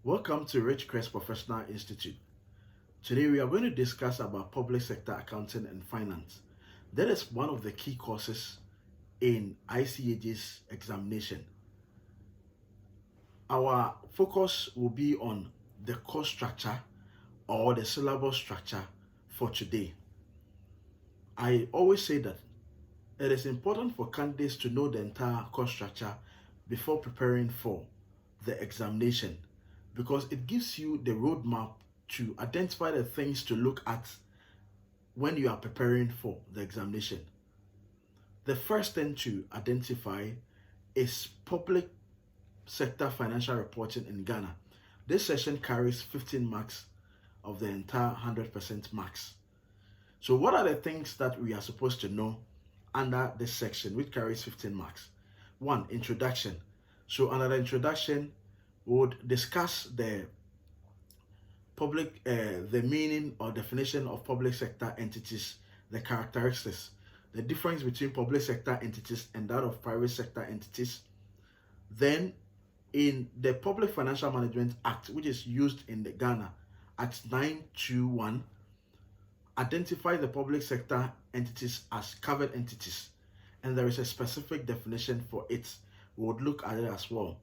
Welcome to Richcrest Professional Institute. Today we are going to discuss about public sector accounting and finance. That is one of the key courses in ICA-GH examination. Our focus will be on the course structure or the syllabus structure for today. I always say that it is important for candidates to know the entire course structure before preparing for the examination, because it gives you the roadmap to identify the things to look at when you are preparing for the examination. The first thing to identify is public sector financial reporting in Ghana. This session carries 15 marks of the entire 100% marks. So what are the things that we are supposed to know under this section, which carries 15 marks? 1. Introduction. So under the introduction, we would discuss the meaning or definition of public sector entities, the characteristics, the difference between public sector entities and that of private sector entities. Then in the Public Financial Management Act, which is used in the Ghana, Act 921, identify the public sector entities as covered entities, and there is a specific definition for it. We would look at it as well.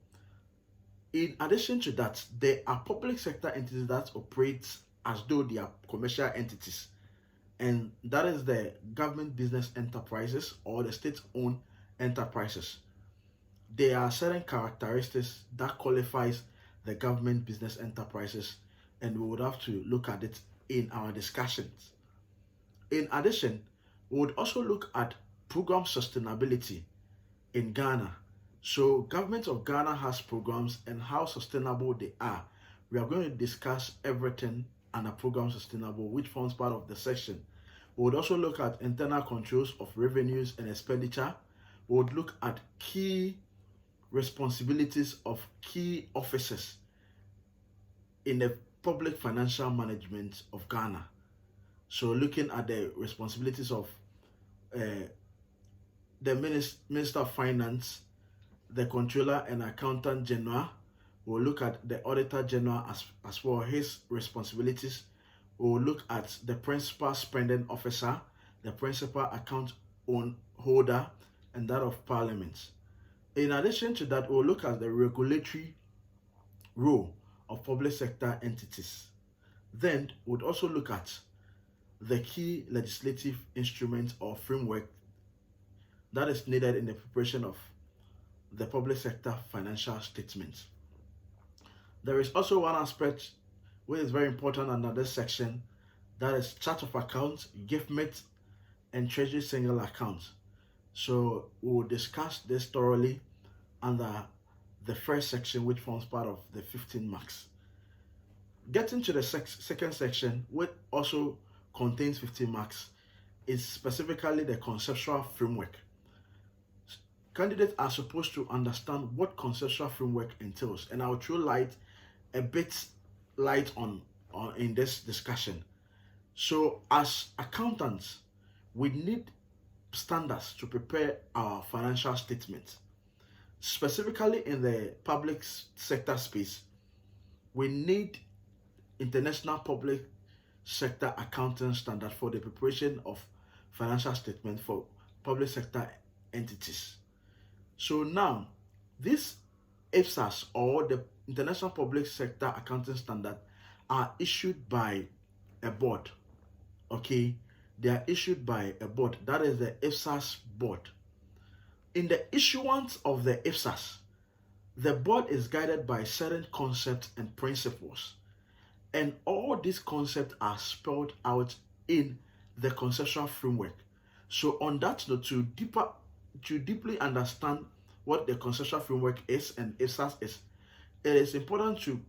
In addition to that, there are public sector entities that operate as though they are commercial entities, and that is the government business enterprises or the state-owned enterprises. There are certain characteristics that qualifies the government business enterprises, and we would have to look at it in our discussions. In addition, we would also look at program sustainability in Ghana. So government of Ghana has programs and how sustainable they are. We are going to discuss everything under program sustainable, which forms part of the section. We would also look at internal controls of revenues and expenditure. We would look at key responsibilities of key officers in the public financial management of Ghana. So looking at the responsibilities of the Minister of Finance, the Controller and Accountant General. We'll look at the Auditor General as well, his responsibilities. We'll look at the Principal Spending Officer, the Principal Account Holder, and that of Parliament. In addition to that, we'll look at the regulatory role of public sector entities. Then we'll also look at the key legislative instrument or framework that is needed in the preparation of the public sector financial statements. There is also one aspect which is very important under this section, that is chart of accounts, gift and treasury single accounts. So we will discuss this thoroughly under the first section, which forms part of the 15 marks. Getting to the second section, which also contains 15 marks, is specifically the conceptual framework. Candidates are supposed to understand what conceptual framework entails, and I'll throw a bit light on in this discussion. So as accountants, we need standards to prepare our financial statements. Specifically in the public sector space, we need international public sector accounting standard for the preparation of financial statement for public sector entities. So now, this IPSAS or the International Public Sector Accounting Standard are issued by a board. Okay, they are issued by a board. That is the IPSAS board. In the issuance of the IPSAS, the board is guided by certain concepts and principles, and all these concepts are spelled out in the conceptual framework. So on that note, to deeply understand what the conceptual framework is and IPSAS is, it is important to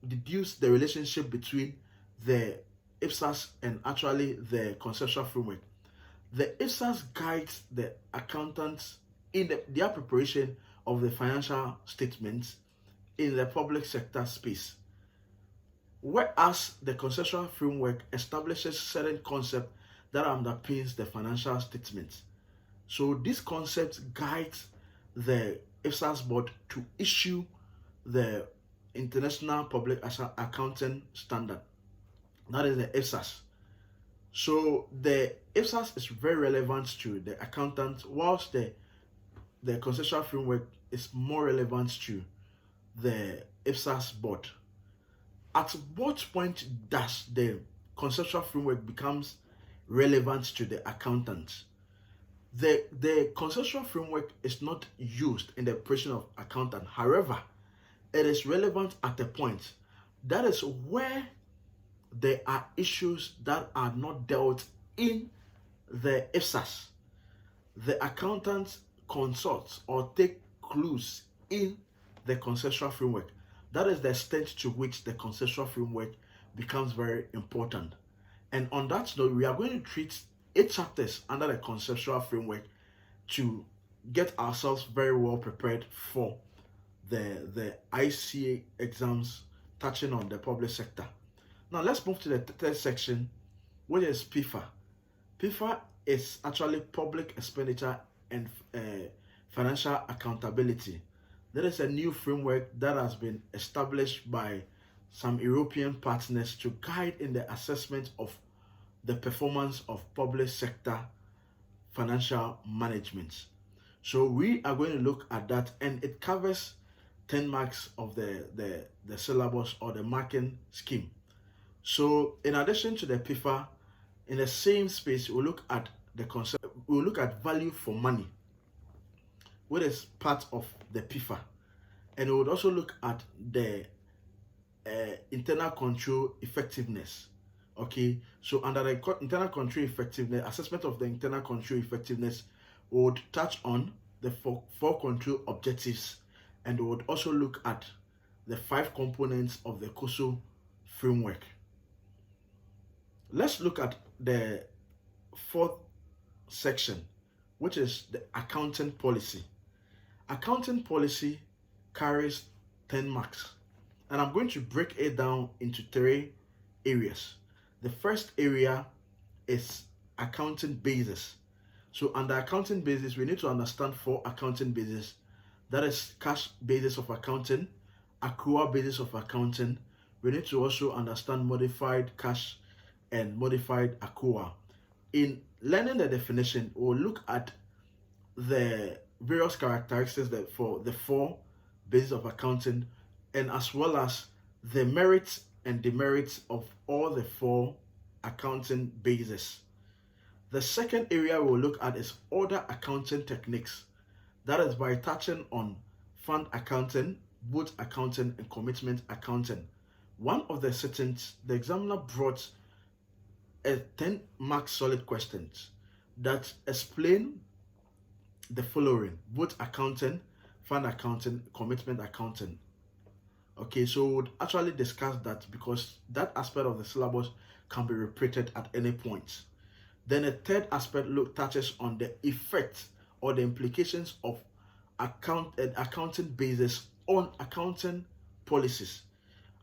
deduce the relationship between the IPSAS and actually the conceptual framework. The IPSAS guides the accountants in their preparation of the financial statements in the public sector space, whereas the conceptual framework establishes certain concepts that underpins the financial statements. So this concept guides the IPSAS board to issue the International Public Accounting Standard. That is the IPSAS. So the IPSAS is very relevant to the accountant, whilst the conceptual framework is more relevant to the IPSAS board. At what point does the conceptual framework becomes relevant to the accountant? The conceptual framework is not used in the operation of accountant. However, it is relevant at a point. That is where there are issues that are not dealt in the IPSAS. The accountant consults or take clues in the conceptual framework. That is the extent to which the conceptual framework becomes very important. And on that note, we are going to treat 8 chapters under the conceptual framework to get ourselves very well prepared for the ICA exams touching on the public sector. Now let's move to the third section, which is PIFA. PIFA is actually public expenditure and financial accountability. There is a new framework that has been established by some European partners to guide in the assessment of the performance of public sector financial management. So we are going to look at that, and it covers 10 marks of the syllabus or the marking scheme. So in addition to the PIFA, in the same space, we'll look at the concept, we'll look at value for money, which is part of the PIFA. And we would also look at the internal control effectiveness. Okay, so under the internal control effectiveness, assessment of the internal control effectiveness, we would touch on the four control objectives, and we would also look at the 5 components of the COSO framework. Let's look at the 4th section, which is the accounting policy. Accounting policy carries 10 marks, and I'm going to break it down into 3 areas. The first area is accounting basis. So under accounting basis, we need to understand 4 accounting bases. That is cash basis of accounting, accrual basis of accounting. We need to also understand modified cash and modified accrual. In learning the definition, we'll look at the various characteristics that for the 4 bases of accounting, and as well as the merits and demerits of all the 4 accounting bases. The second area we'll look at is other accounting techniques. That is by touching on fund accounting, both accounting and commitment accounting. One of the sittings, the examiner brought a 10-mark solid questions that explain the following: both accounting, fund accounting, commitment accounting. Okay, so we would actually discuss that because that aspect of the syllabus can be repeated at any point. Then a third aspect touches on the effect or the implications of accounting basis on accounting policies.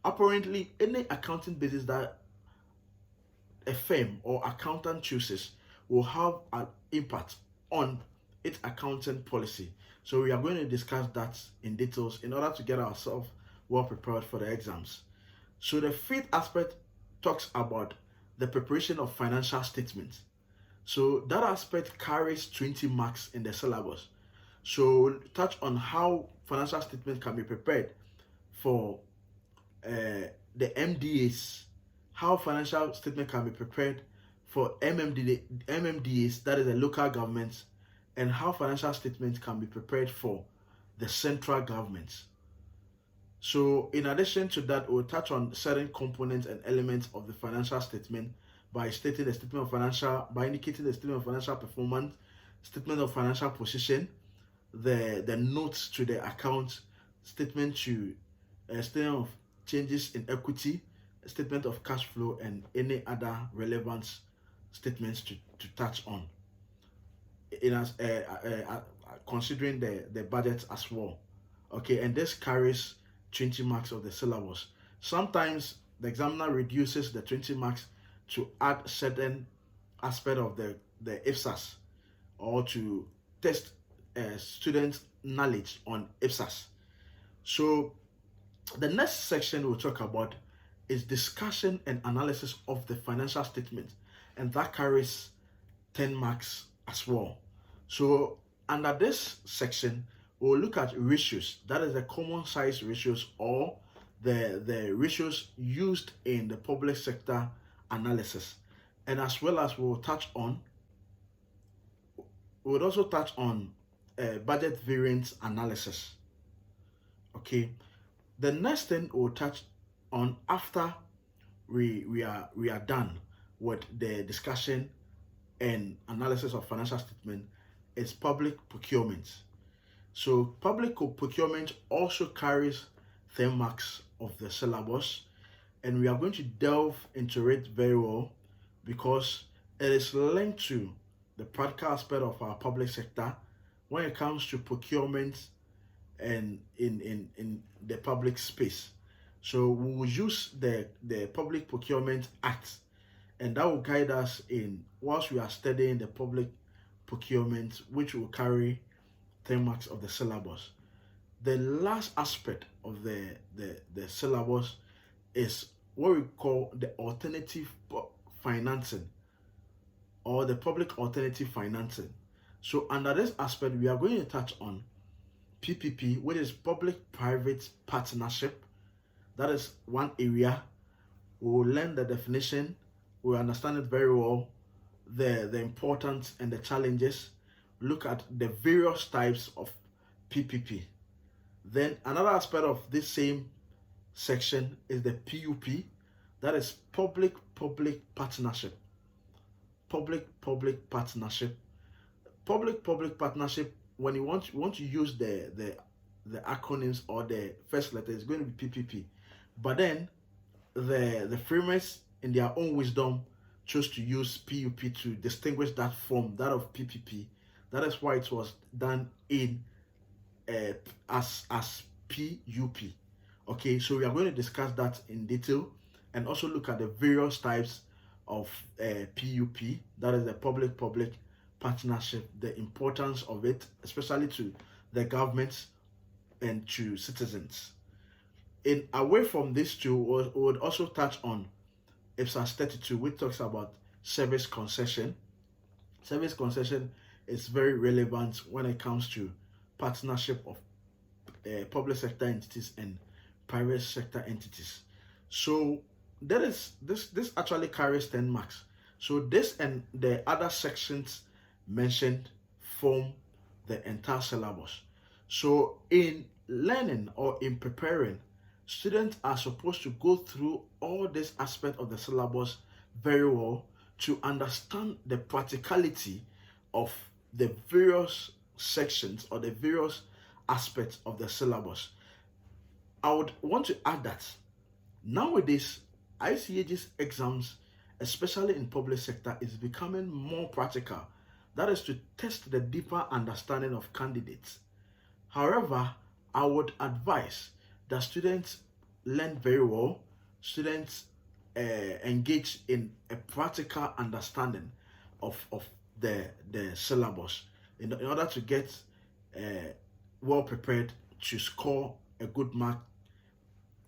Apparently, any accounting basis that a firm or accountant chooses will have an impact on its accounting policy. So we are going to discuss that in details in order to get ourselves well prepared for the exams. So the 5th aspect talks about the preparation of financial statements. So that aspect carries 20 marks in the syllabus. So we'll touch on how financial statements can be prepared for the MDAs, how financial statement can be prepared for MMDAs, that is the local governments, and how financial statements can be prepared for the central governments. So in addition to that, we'll touch on certain components and elements of the financial statement by stating the statement of financial, by indicating the statement of financial performance, statement of financial position, the notes to the account, statement of changes in equity, statement of cash flow, and any other relevant statements to touch on. Considering the budget as well. Okay, and this carries 20 marks of the syllabus. Sometimes the examiner reduces the 20 marks to add certain aspect of the IPSAS or to test students' knowledge on IPSAS. So The next section we'll talk about is discussion and analysis of the financial statement, and that carries 10 marks as well. So under this section, we'll look at ratios. That is the common size ratios, or the ratios used in the public sector analysis. And as well as we'll also touch on budget variance analysis. Okay. The next thing we'll touch on after we are done with the discussion and analysis of financial statement is public procurement. So public procurement also carries 10 marks of the syllabus, and we are going to delve into it very well because it is linked to the practical aspect of our public sector when it comes to procurement and in the public space. So we will use the Public Procurement Act, and that will guide us in whilst we are studying the public procurement, which will carry 10 marks of the syllabus. The last aspect of the syllabus is what we call the alternative financing, or the public alternative financing. So under this aspect, we are going to touch on PPP, which is public-private partnership. That is one area. We will learn the definition, we will understand it very well, the importance and the challenges, look at the various types of PPP. Then another aspect of this same section is the PUP, that is public-public partnership. Public-public partnership. Public-public partnership, when you want to use the acronyms or the first letter, is going to be PPP. But then the framers in their own wisdom chose to use PUP to distinguish that from that of PPP. That is why it was done in as PUP. Okay, so we are going to discuss that in detail and also look at the various types of PUP, that is the public-public partnership, the importance of it, especially to the government and to citizens. In away from these two, we would also touch on IPSAS 32, which talks about service concession. Service concession is very relevant when it comes to partnership of public sector entities and private sector entities. So that is this actually carries 10 marks. So this and the other sections mentioned form the entire syllabus. So in learning or in preparing, students are supposed to go through all this aspect of the syllabus very well to understand the practicality of the various sections or the various aspects of the syllabus. I would want to add that nowadays ICA-GH exams, especially in public sector, is becoming more practical. That is to test the deeper understanding of candidates. However, I would advise that students learn very well, students engage in a practical understanding of the syllabus in order to get well prepared to score a good mark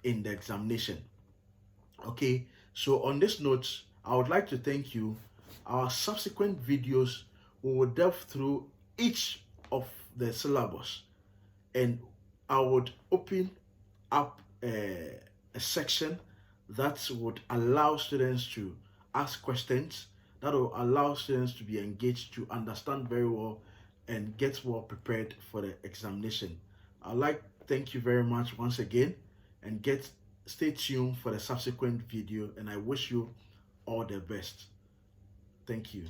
in the examination. Okay, so on this note, I would like to thank you. Our subsequent videos, we will delve through each of the syllabus, and I would open up a section that would allow students to ask questions, that will allow students to be engaged, to understand very well and get well prepared for the examination. I'd like to thank you very much once again, and stay tuned for the subsequent video, and I wish you all the best. Thank you.